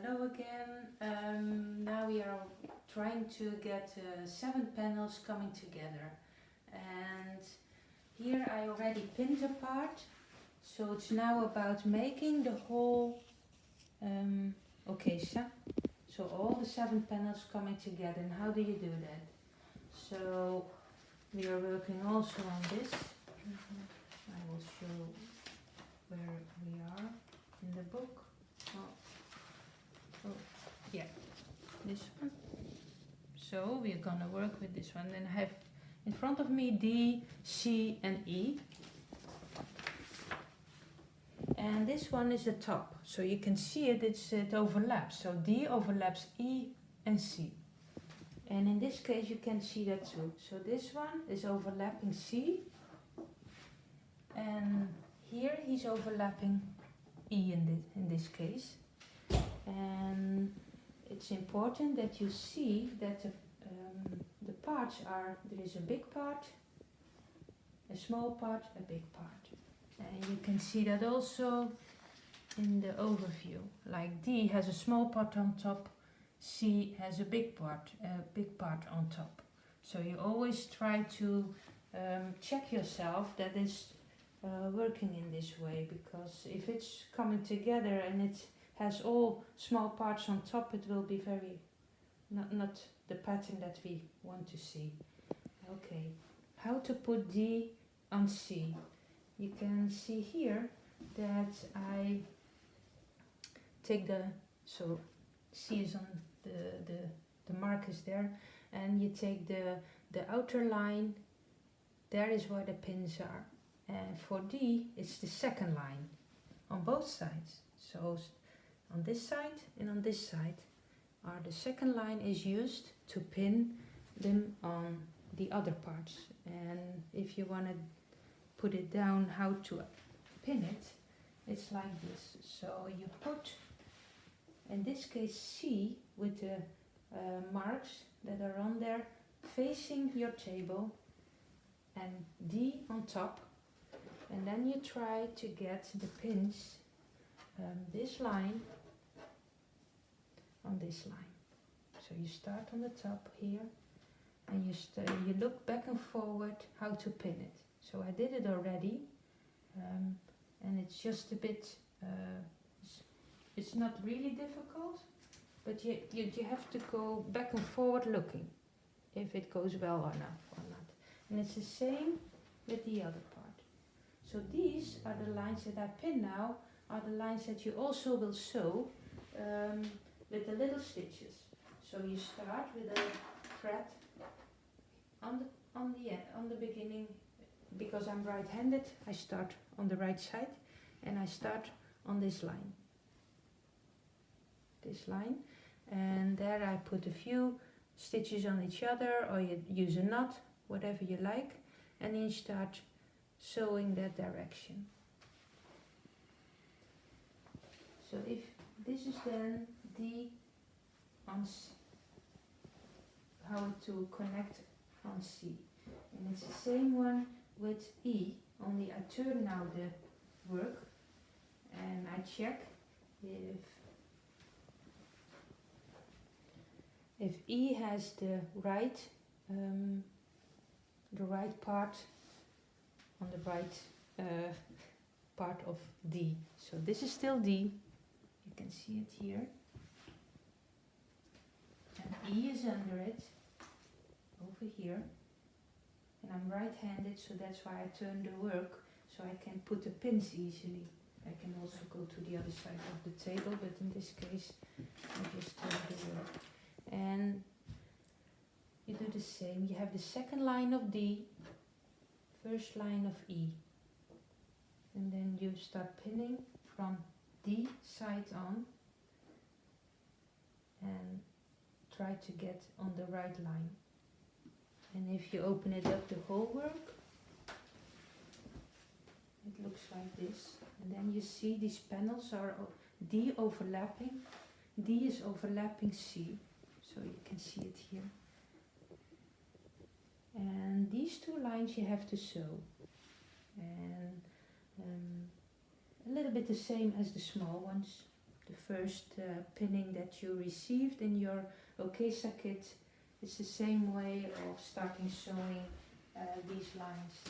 Hello again. Now we are trying to get 7 panels coming together, and here I already pinned a part, so it's now about making the whole okesa. So all the 7 panels coming together. And how do you do that? So we are working also on this. I will show where we are in the book. Oh, yeah, this one. So we're gonna work with this one. Then I have in front of me D, C, and E. And this one is the top. So you can see it, it overlaps. So D overlaps E and C. And in this case you can see that too. So this one is overlapping C. And here he's overlapping E in this case. And it's important that you see that the parts are, there is a big part, a small part, a big part. And you can see that also in the overview. Like D has a small part on top, C has a big part on top. So you always try to check yourself that it's working in this way, because if it's coming together and it has all small parts on top, it will be very not the pattern that we want to see. Okay, how to put D on C? You can see here that I take so C is on the mark is there, and you take the outer line, there is where the pins are. And for D, it's the second line on both sides. So on this side and on this side the second line is used to pin them on the other parts. And if you want to put it down how to pin it, it's like this. So you put, in this case, C with the marks that are on there facing your table, and D on top, and then you try to get the pins this line on this line. So you start on the top here, and you look back and forward how to pin it. So I did it already, and it's just a bit, it's not really difficult, but you have to go back and forward looking if it goes well enough or not. And it's the same with the other part. So these are the lines that I pin now, are the lines that you also will sew with the little stitches. So you start with a thread on the beginning. Because I'm right-handed, I start on the right side, and I start on this line, and there I put a few stitches on each other, or you use a knot, whatever you like, and then you start sewing that direction. So if this is then D on C, how to connect on C, and it's the same one with E, only I turn now the work and I check if E has the right part on the right part of D. So this is still D, you can see it here, and E is under it, over here. And I'm right-handed, so that's why I turn the work, so I can put the pins easily. I can also go to the other side of the table, but in this case I just turn the work. And you do the same. You have the second line of D, first line of E. And then you start pinning from D side on and try to get on the right line. And if you open it up, the whole work, it looks like this. And then you see these panels are D overlapping. D is overlapping C, so you can see it here. And these two lines you have to sew. And a little bit the same as the small ones. the first pinning that you received in your Okesa kit. It's the same way of starting sewing these lines.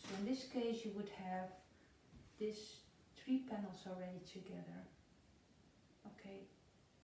So in this case you would have these 3 panels already together. Okay.